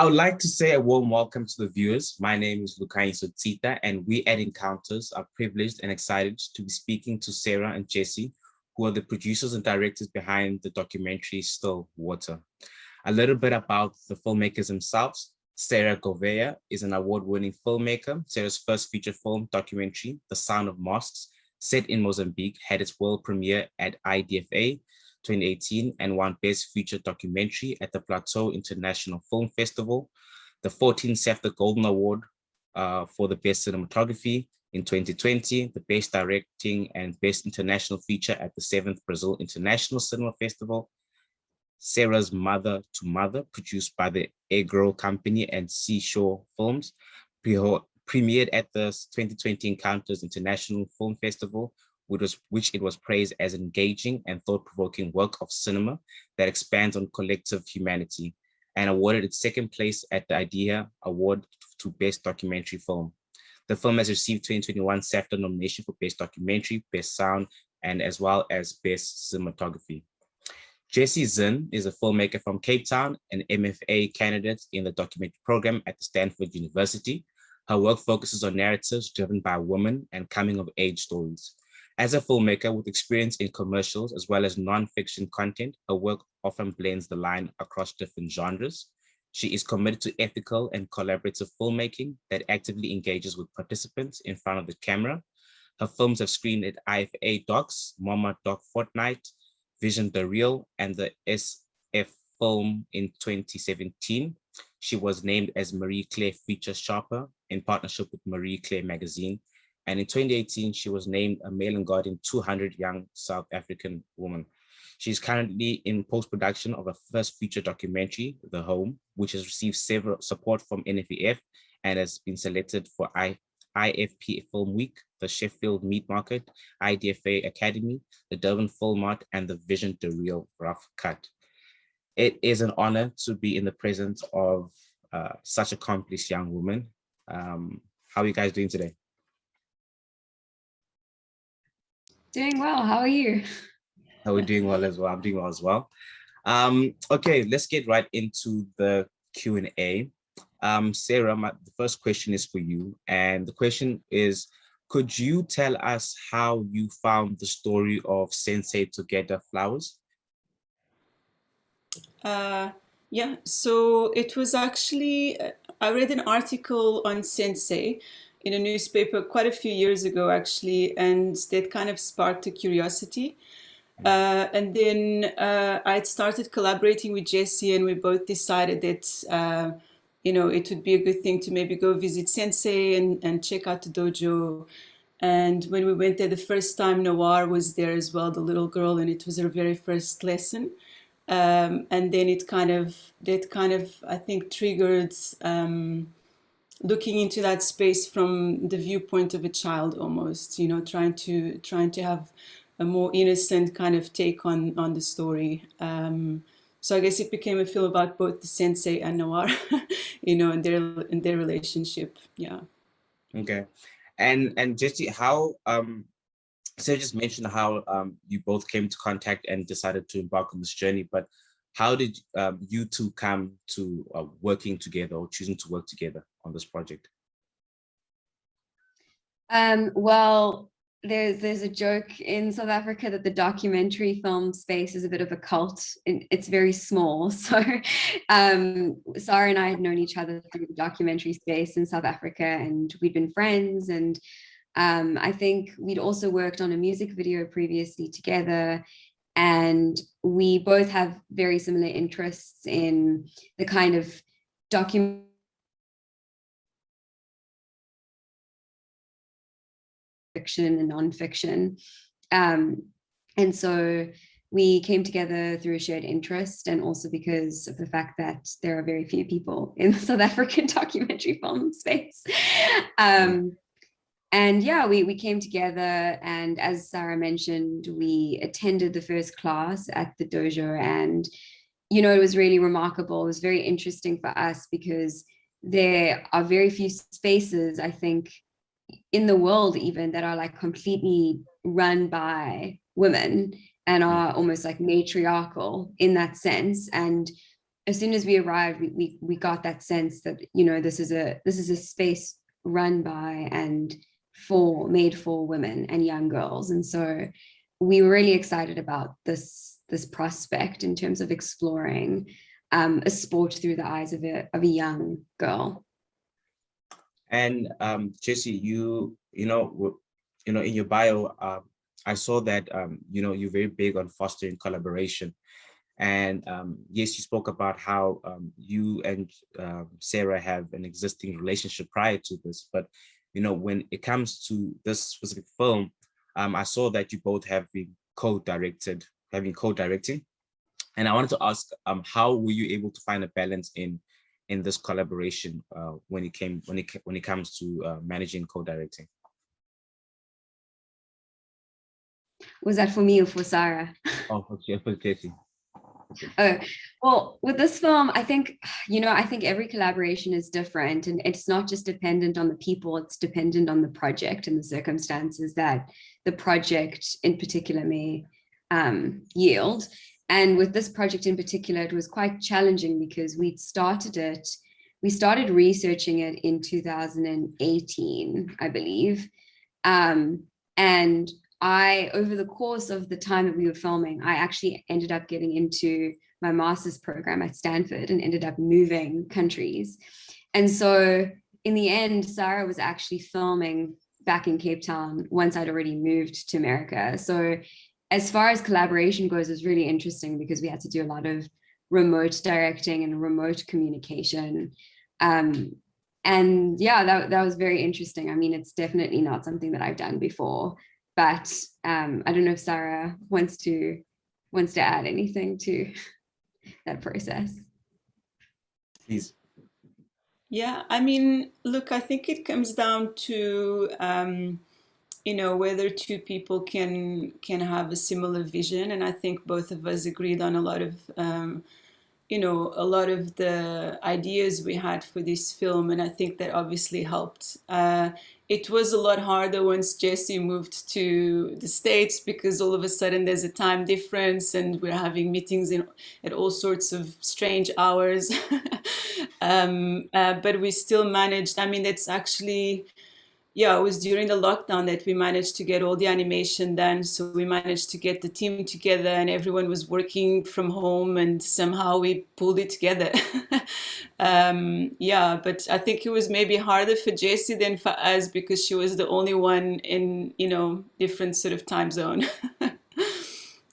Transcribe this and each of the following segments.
I would like to say a warm welcome to the viewers. My name is Lukai Sotsita, and we at Encounters are privileged and excited to be speaking to Sarah and Jesse, who are the producers and directors behind the documentary Still Water. A little bit about the filmmakers themselves. Sarah Gouveia is an award-winning filmmaker. Sarah's first feature film documentary, The Sound of Mosques, set in Mozambique, had its world premiere at IDFA 2018 and won Best Feature Documentary at the Plateau International Film Festival, the 14th SAFTA Golden Award for the Best Cinematography in 2020, the Best Directing and Best International Feature at the 7th Brazil International Cinema Festival. Sarah's Mother to Mother, produced by the Agro Company and Seashore Films, premiered at the 2020 Encounters International Film Festival, which it was praised as engaging and thought-provoking work of cinema that expands on collective humanity, and awarded its second place at the IDEA Award to Best Documentary Film. The film has received 2021 SAFTA nomination for Best Documentary, Best Sound, and as well as Best Cinematography. Jessie Zinn is a filmmaker from Cape Town, an MFA candidate in the documentary program at the Stanford University. Her work focuses on narratives driven by women and coming-of-age stories. As a filmmaker with experience in commercials as well as non-fiction content, her work often blends the line across different genres. She is committed to ethical and collaborative filmmaking that actively engages with participants in front of the camera. Her films have screened at IFA Docs, MoMA Doc Fortnight, Vision the Real, and the SF Film in 2017. She was named as Marie Claire Feature Sharper in partnership with Marie Claire Magazine. And in 2018, she was named a Mail and Guardian 200 Young South African Woman. She's currently in post-production of a first feature documentary, The Home, which has received several support from NFEF and has been selected for IFP Film Week, the Sheffield Meat Market, IDFA Academy, the Durban Film Mart, and the Vision the Real Rough Cut. It is an honor to be in the presence of such accomplished young women. How are you guys doing today? Doing well. How are you? How are we doing well as well? I'm doing well as well. Okay, let's get right into the Q&A. Sarah, the first question is for you. And the question is, could you tell us how you found the story of Sensei to Gather Flowers? Yeah, so it was actually, I read an article on Sensei in a newspaper quite a few years ago, actually, and that kind of sparked a curiosity. And then I had started collaborating with Jesse, and we both decided that, you know, it would be a good thing to maybe go visit Sensei and check out the dojo. And when we went there the first time, Noir was there as well, the little girl, and it was her very first lesson. And then that kind of, I think, triggered looking into that space from the viewpoint of a child almost, you know, trying to have a more innocent kind of take on the story. So I guess it became a film about both the Sensei and Noir, you know, and their relationship. Yeah. Okay. And Jesse, how Sarah just mentioned how you both came to contact and decided to embark on this journey, but how did you two come to working together or choosing to work together on this project? Well, there's a joke in South Africa that the documentary film space is a bit of a cult. It's very small. So Sarah and I had known each other through the documentary space in South Africa, and we'd been friends. And I think we'd also worked on a music video previously together. And we both have very similar interests in the kind of documentary fiction and nonfiction. And so we came together through a shared interest, and also because of the fact that there are very few people in the South African documentary film space. And yeah, we came together, and as Sarah mentioned, we attended the first class at the dojo, and, you know, it was really remarkable. It was very interesting for us because there are very few spaces, I think, in the world even, that are like completely run by women and are almost like matriarchal in that sense. And as soon as we arrived, we got that sense that, you know, this is a space run by and made for women and young girls. And so we were really excited about this prospect in terms of exploring a sport through the eyes of a young girl. And Jessie, you know, in your bio, I saw that you know, you're very big on fostering collaboration. And yes, you spoke about how you and Sarah have an existing relationship prior to this, but you know, when it comes to this specific film, I saw that you both have been co-directing. And I wanted to ask, how were you able to find a balance in this collaboration when it comes to managing co-directing? Was that for me or for Sarah? Oh, for Jessie. Oh, well, with this film, I think, you know, I think every collaboration is different, and it's not just dependent on the people, it's dependent on the project and the circumstances that the project in particular may yield. And with this project in particular, it was quite challenging because we started researching it in 2018, I believe. And over the course of the time that we were filming, I actually ended up getting into my master's program at Stanford and ended up moving countries. And so in the end, Sarah was actually filming back in Cape Town once I'd already moved to America. So as far as collaboration goes, it was really interesting because we had to do a lot of remote directing and remote communication. And yeah, that was very interesting. I mean, it's definitely not something that I've done before. But I don't know if Sarah wants to add anything to that process. Please. Yeah, I mean, look, I think it comes down to you know, whether two people can have a similar vision, and I think both of us agreed on a lot of you know, a lot of the ideas we had for this film, and I think that obviously helped. It was a lot harder once Jessie moved to the States because all of a sudden there's a time difference and we're having meetings at all sorts of strange hours. But we still managed. I mean, it's actually, yeah, it was during the lockdown that we managed to get all the animation done. So we managed to get the team together and everyone was working from home and somehow we pulled it together. Yeah, but I think it was maybe harder for Jessie than for us because she was the only one in, you know, different sort of time zone.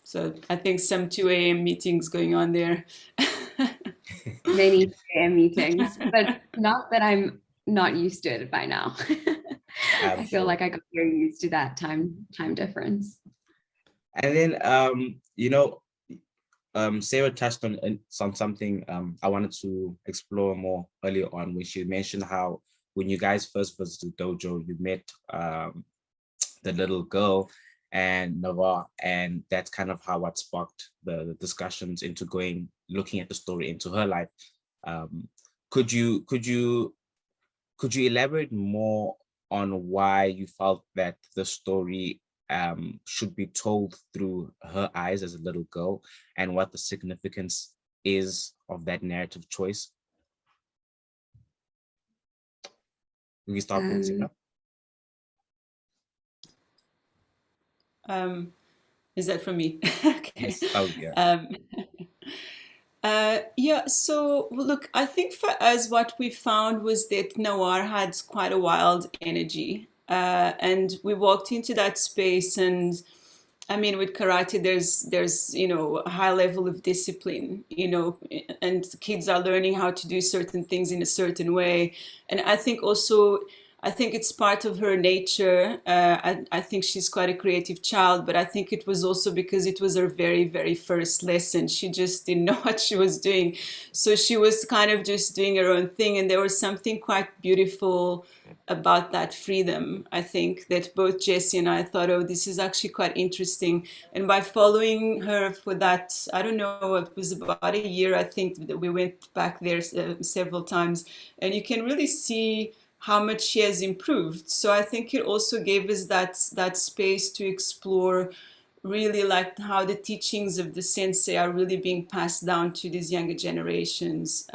So I think some 2 a.m. meetings going on there. Many 2 a.m. meetings, but not that I'm not used to it by now. I feel like I got very used to that time difference. And then you know, Sarah touched on something I wanted to explore more earlier on when she mentioned how when you guys first visited Dojo, you met the little girl and Nawa, and that's kind of how what sparked the discussions into looking at the story into her life. Could you elaborate more on why you felt that the story should be told through her eyes as a little girl and what the significance is of that narrative choice? We can start with Sarah. Is that for me? Okay. Yes. Oh, yeah. Yeah, so look, I think for us, what we found was that Nawar had quite a wild energy. And we walked into that space, and I mean, with karate, there's you know, a high level of discipline, you know, and kids are learning how to do certain things in a certain way. And I think also, I think it's part of her nature. I think she's quite a creative child, but I think it was also because it was her very, very first lesson. She just didn't know what she was doing. So she was kind of just doing her own thing. And there was something quite beautiful about that freedom. I think that both Jessie and I thought, oh, this is actually quite interesting. And by following her for that, I don't know, it was about a year, I think, that we went back there several times. And you can really see how much she has improved. So I think it also gave us that space to explore really liked how the teachings of the sensei are really being passed down to these younger generations.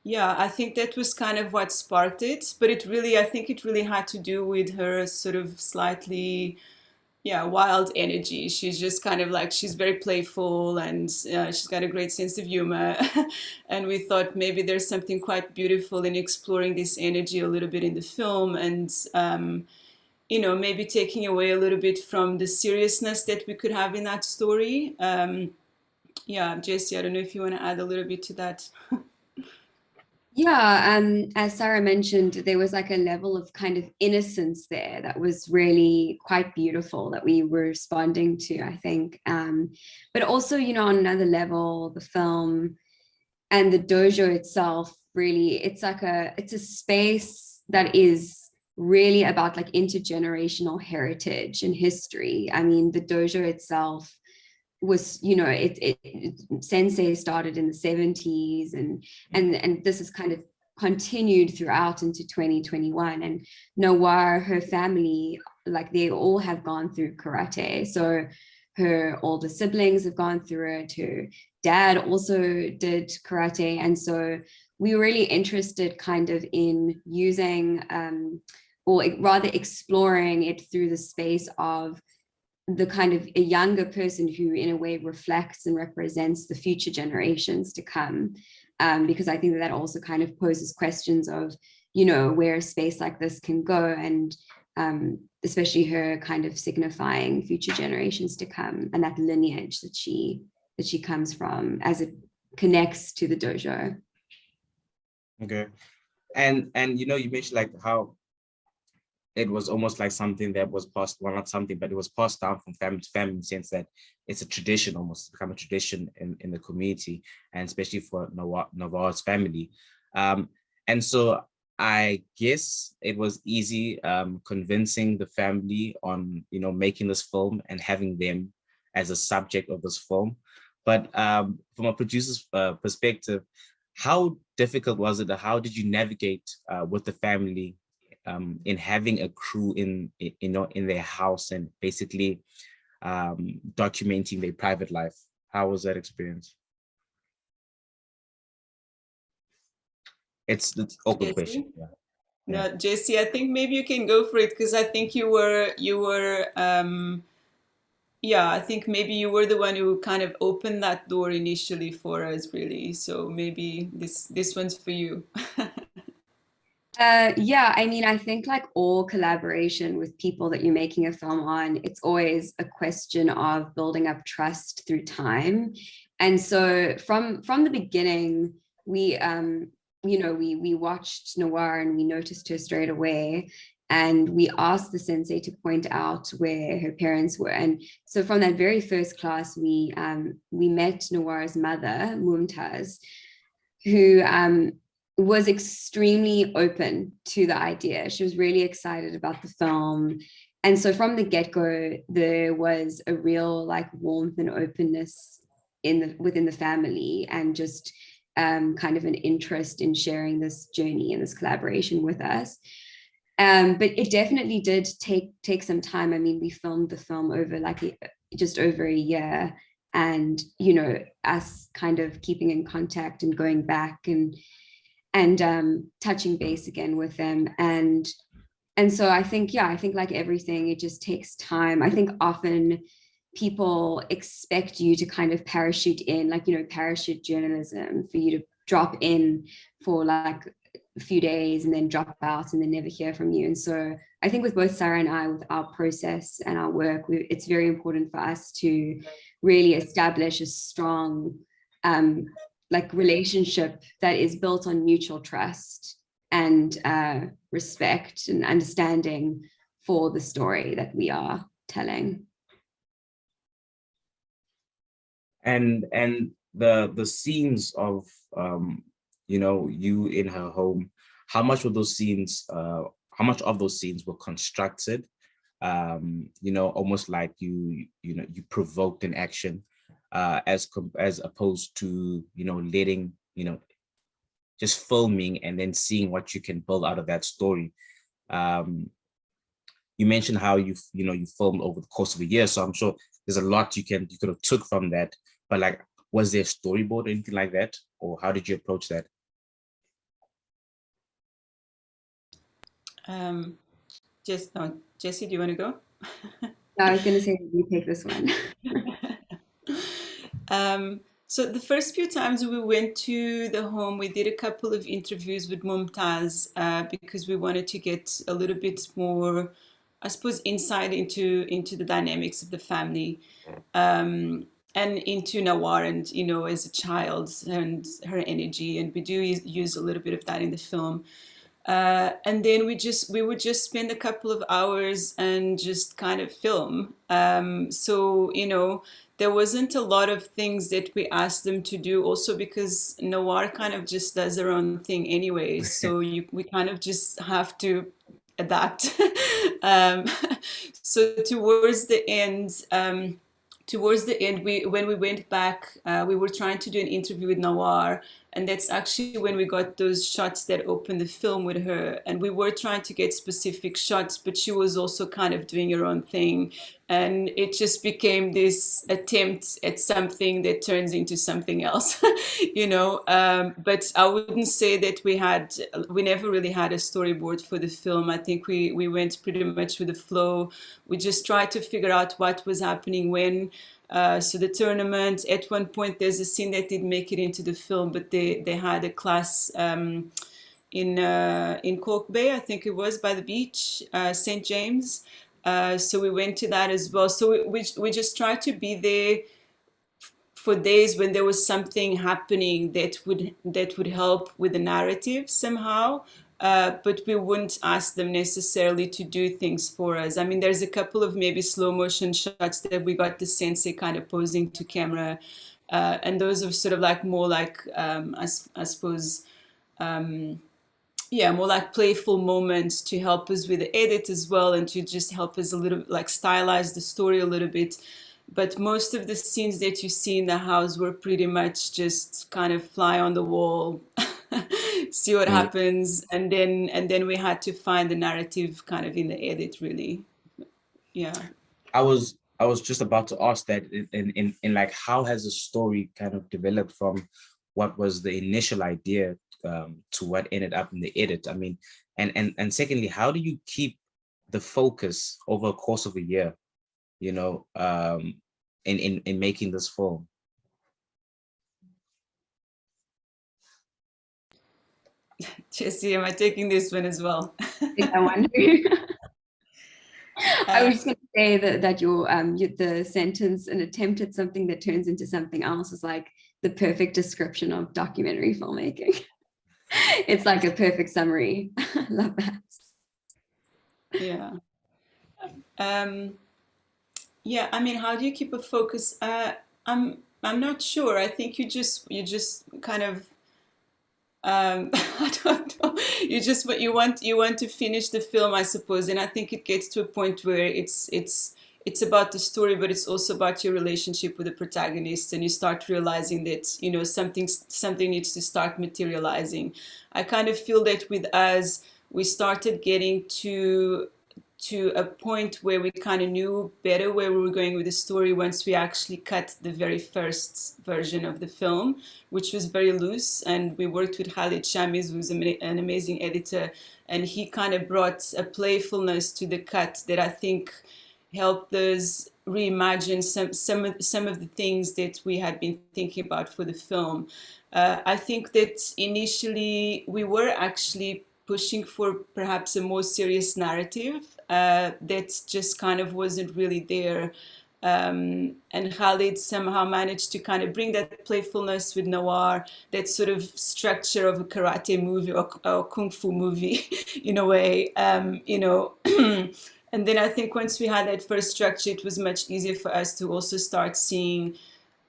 Yeah, I think that was kind of what sparked it, but I think it really had to do with her sort of slightly, yeah, wild energy. She's just kind of like, she's very playful, and she's got a great sense of humor. And we thought maybe there's something quite beautiful in exploring this energy a little bit in the film, and maybe taking away a little bit from the seriousness that we could have in that story. Yeah, Jessie, I don't know if you want to add a little bit to that. Yeah, as Sarah mentioned, there was like a level of kind of innocence there that was really quite beautiful that we were responding to, I think. But also, on another level, the film and the dojo itself, really, it's a space that is really about like intergenerational heritage and history. I mean, the dojo itself was, Sensei started in the 70s, and this is kind of continued throughout into 2021. And Noir, her family, like they all have gone through karate. So her older siblings have gone through it. Her dad also did karate. And so we were really interested kind of in using, or rather exploring it through the space of the kind of a younger person who in a way reflects and represents the future generations to come. Because I think that also kind of poses questions of, where a space like this can go, and especially her kind of signifying future generations to come, and that lineage that she comes from as it connects to the dojo. Okay. And you mentioned like how it was almost like something that was passed, well, not something, but it was passed down from family to family, in the sense that it's a tradition, almost become a tradition in the community, and especially for Navarre's family. And so I guess it was easy convincing the family on, making this film and having them as a subject of this film. But from a producer's perspective, how difficult was it? Or how did you navigate with the family in having a crew in their house, and basically documenting their private life? How was that experience? It's an open question. Yeah. No, Jessie, I think maybe you can go for it, because I think you were yeah, I think maybe you were the one who kind of opened that door initially for us, really. So maybe this one's for you. Yeah, I mean, I think like all collaboration with people that you're making a film on, it's always a question of building up trust through time. And so from the beginning, we we watched Noir and we noticed her straight away. And we asked the sensei to point out where her parents were. And so from that very first class, we met Noir's mother, Mumtaz, who was extremely open to the idea. She was really excited about the film. And so from the get-go, there was a real like warmth and openness within the family, and just kind of an interest in sharing this journey and this collaboration with us. But it definitely did take some time. I mean, we filmed the film over just over a year, and us kind of keeping in contact and going back and touching base again with them. And so I think like everything, it just takes time. I think often people expect you to kind of parachute in, like, parachute journalism, for you to drop in for like a few days and then drop out and then never hear from you. And so I think with both Sarah and I, with our process and our work, it's very important for us to really establish a strong like relationship that is built on mutual trust and respect and understanding for the story that we are telling. And the scenes of you in her home, how much of those scenes were constructed, almost like you provoked an action, as opposed to letting just filming and then seeing what you can build out of that story. you mentioned how you filmed over the course of a year. So I'm sure there's a lot you could have took from that. But like, was there a storyboard or anything like that? Or how did you approach that? Jessie, do you want to go? No, I was going to say you take this one. So the first few times we went to the home, we did a couple of interviews with Mumtaz because we wanted to get a little bit more, I suppose, insight into the dynamics of the family, and into Nawar, and as a child, and her energy, and we do use a little bit of that in the film. And then we would just spend a couple of hours and just kind of film. So there wasn't a lot of things that we asked them to do, also because Nawar kind of just does her own thing anyway. So we kind of just have to adapt. So towards the end, when we went back, we were trying to do an interview with Nawar, and that's actually when we got those shots that opened the film with her. And we were trying to get specific shots, but she was also kind of doing her own thing. And it just became this attempt at something that turns into something else, But I wouldn't say that we never really had a storyboard for the film. I think we went pretty much with the flow. We just tried to figure out what was happening when. So the tournament, at one point, there's a scene that didn't make it into the film, but they had a class in Cork Bay, I think it was, by the beach, St. James. So we went to that as well. So we just tried to be there for days when there was something happening that would help with the narrative somehow. But we wouldn't ask them necessarily to do things for us. I mean, there's a couple of maybe slow motion shots that we got the sensei kind of posing to camera. And those are sort of like more like, I suppose, more like playful moments to help us with the edit as well, and to just help us a little, like, stylize the story a little bit. But most of the scenes that you see in the house were pretty much just kind of fly on the wall, see what happens, and then we had to find the narrative kind of in the edit, really. Yeah. I was just about to ask that in like, how has the story kind of developed from what was the initial idea to what ended up in the edit? I mean, and secondly, how do you keep the focus over a course of a year, in making this film? Jessie, am I taking this one as well? I wonder. I was just going to say that the sentence, an attempt at something that turns into something else, is like the perfect description of documentary filmmaking. It's like a perfect summary. Love that. Yeah. Yeah, I mean, how do you keep a focus? I'm not sure. I think you just kind of I don't know. You want to finish the film, I suppose, and I think it gets to a point where it's about the story, but it's also about your relationship with the protagonist, and you start realizing that something needs to start materializing. I kind of feel that with us, we started getting to a point where we kind of knew better where we were going with the story once we actually cut the very first version of the film, which was very loose. And we worked with Khalid Shamiz, who's an amazing editor, and he kind of brought a playfulness to the cut that I think helped us reimagine some of the things that we had been thinking about for the film. I think that initially we were actually pushing for perhaps a more serious narrative that just kind of wasn't really there. And Khalid somehow managed to kind of bring that playfulness with Nawar, that sort of structure of a karate movie or kung fu movie in a way, And then I think once we had that first structure, it was much easier for us to also start seeing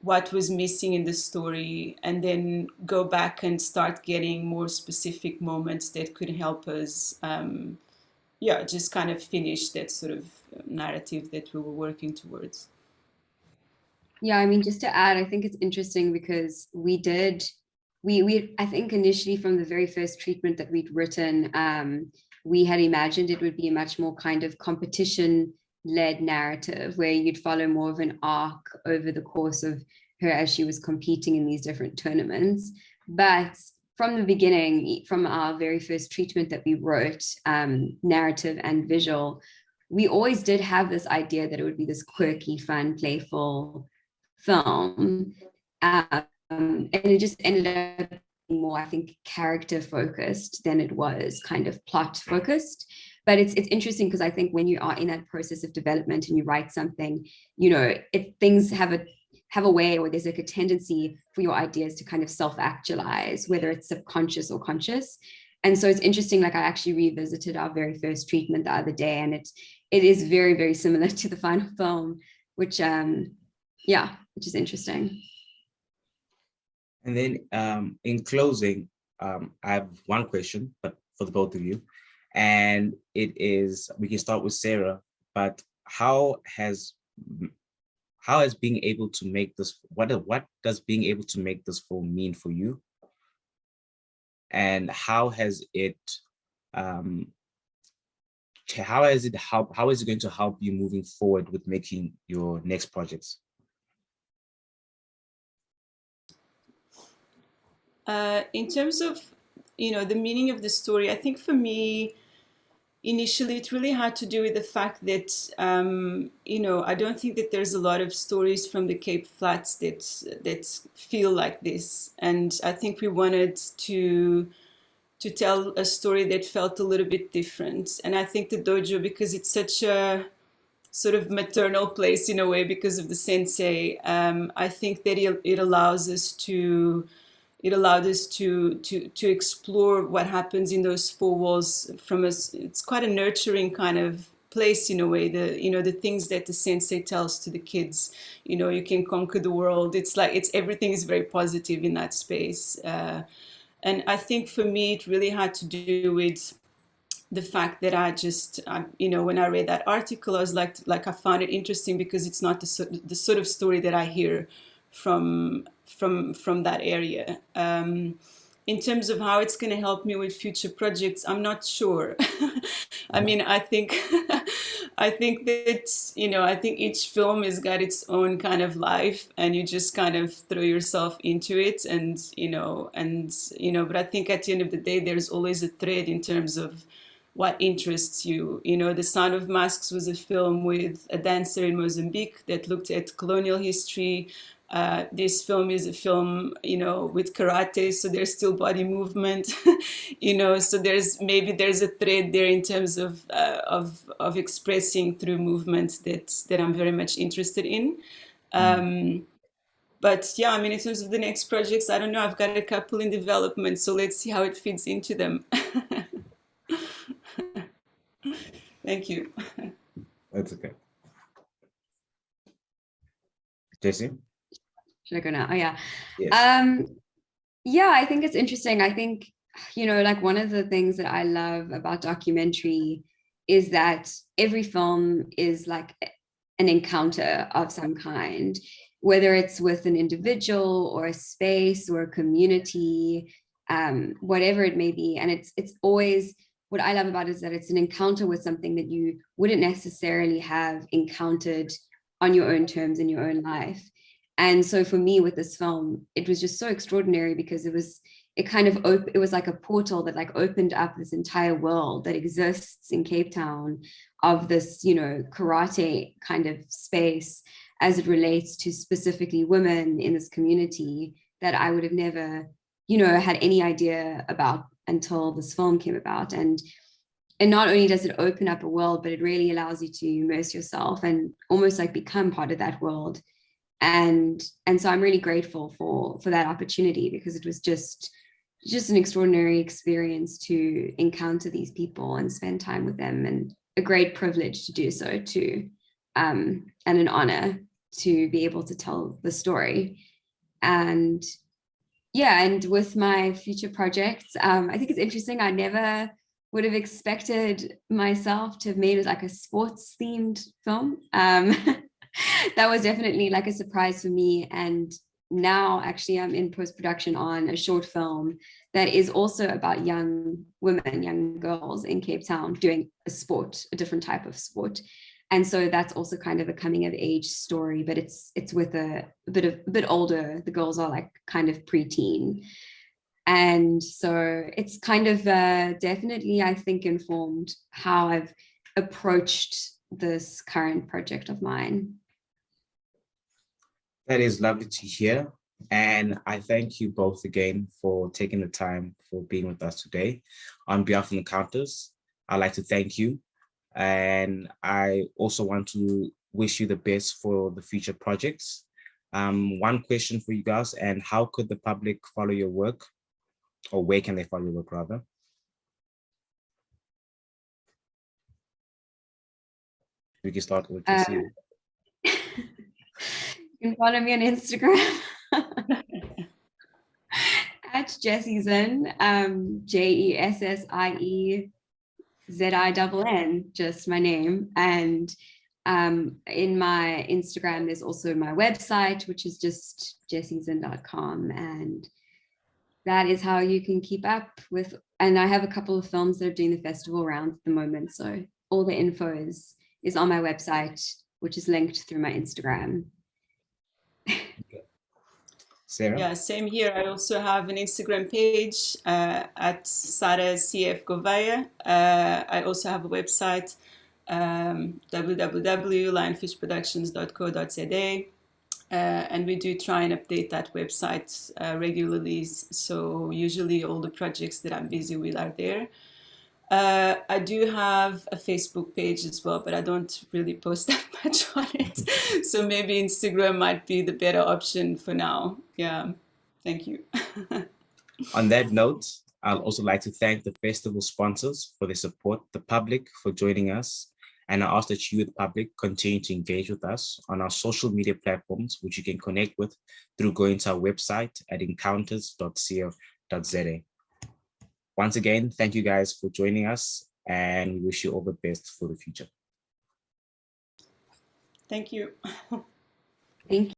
what was missing in the story, and then go back and start getting more specific moments that could help us, just kind of finish that sort of narrative that we were working towards. Yeah, I mean, just to add, I think it's interesting because we I think initially from the very first treatment that we'd written, we had imagined it would be a much more kind of competition-led narrative where you'd follow more of an arc over the course of her as she was competing in these different tournaments. But from the beginning, from our very first treatment that we wrote, narrative and visual, we always did have this idea that it would be this quirky, fun, playful film. And it just ended up being more, I think, character focused than it was kind of plot focused. But it's interesting because I think when you are in that process of development and you write something, you know, things have a way, or there's like a tendency for your ideas to kind of self-actualize, whether it's subconscious or conscious. And so it's interesting, like I actually revisited our very first treatment the other day, and it is very, very similar to the final film, which which is interesting. And then in closing, I have one question, but for the both of you, and it is, we can start with Sarah, but how has being able to make this, what does being able to make this film mean for you? And how is it going to help you moving forward with making your next projects? In terms of, you know, the meaning of the story, I think for me, initially, it really had to do with the fact that, you know, I don't think that there's a lot of stories from the Cape Flats that feel like this. And I think we wanted to tell a story that felt a little bit different. And I think the dojo, because it's such a sort of maternal place in a way because of the sensei, I think that it allows us to explore what happens in those four walls from us. It's quite a nurturing kind of place in a way. The things that the sensei tells to the kids, you know, you can conquer the world. It's like everything is very positive in that space. And I think for me, it really had to do with the fact that you know, when I read that article, I was like I found it interesting because it's not the sort of story that I hear from that area. In terms of how it's going to help me with future projects, I'm not sure. I mean, I think that, you know, I think each film has got its own kind of life, and you just kind of throw yourself into it, and you know, but I think at the end of the day, there's always a thread in terms of what interests you. You know, The Sound of Masks was a film with a dancer in Mozambique that looked at colonial history. This film is a film, you know, with karate, so there's still body movement, you know, so there's a thread there in terms of expressing through movement that I'm very much interested in. But yeah, I mean, in terms of the next projects, I don't know, I've got a couple in development, so let's see how it fits into them. Thank you. That's okay. Jessie? Should I go now? Oh yeah. Yes. Yeah, I think it's interesting. I think, you know, like one of the things that I love about documentary is that every film is like an encounter of some kind, whether it's with an individual or a space or a community, whatever it may be. And it's always, what I love about it is that it's an encounter with something that you wouldn't necessarily have encountered on your own terms in your own life. And so for me with this film, it was just so extraordinary because it was like a portal that like opened up this entire world that exists in Cape Town of this, you know, karate kind of space as it relates to specifically women in this community that I would have never, you know, had any idea about until this film came about. And not only does it open up a world, but it really allows you to immerse yourself and almost like become part of that world. And so I'm really grateful for that opportunity because it was just an extraordinary experience to encounter these people and spend time with them, and a great privilege to do so too, and an honor to be able to tell the story. And yeah, and with my future projects, I think it's interesting. I never would have expected myself to have made it like a sports themed film. That was definitely like a surprise for me. And now actually I'm in post-production on a short film that is also about young women, young girls in Cape Town doing a sport, a different type of sport. And so that's also kind of a coming of age story, but it's with a bit older. The girls are like kind of preteen. And so it's kind of definitely, I think, informed how I've approached this current project of mine. That is lovely to hear. And I thank you both again for taking the time for being with us today. On behalf of Encounters, I'd like to thank you. And I also want to wish you the best for the future projects. One question for you guys, and how could the public follow your work? Or where can they follow your work rather? We can start with Jessie. You can follow me on Instagram at Jessie Zinn, JESSIEZINN, just my name. And in my Instagram, there's also my website, which is just jessiezinn.com. And that is how you can keep up with, and I have a couple of films that are doing the festival rounds at the moment. So all the info is on my website, which is linked through my Instagram. Sarah? Yeah, same here. I also have an Instagram page at Sara CF Gouveia. I also have a website, www.lionfishproductions.co.za. And we do try and update that website regularly. So usually all the projects that I'm busy with are there. I do have a Facebook page as well, but I don't really post that much on it. So maybe Instagram might be the better option for now. Yeah, thank you. On that note, I'd also like to thank the festival sponsors for their support, the public for joining us, and I ask that you, the public, continue to engage with us on our social media platforms, which you can connect with through going to our website at encounters.co.za. Once again, thank you guys for joining us, and we wish you all the best for the future. Thank you. Thank you.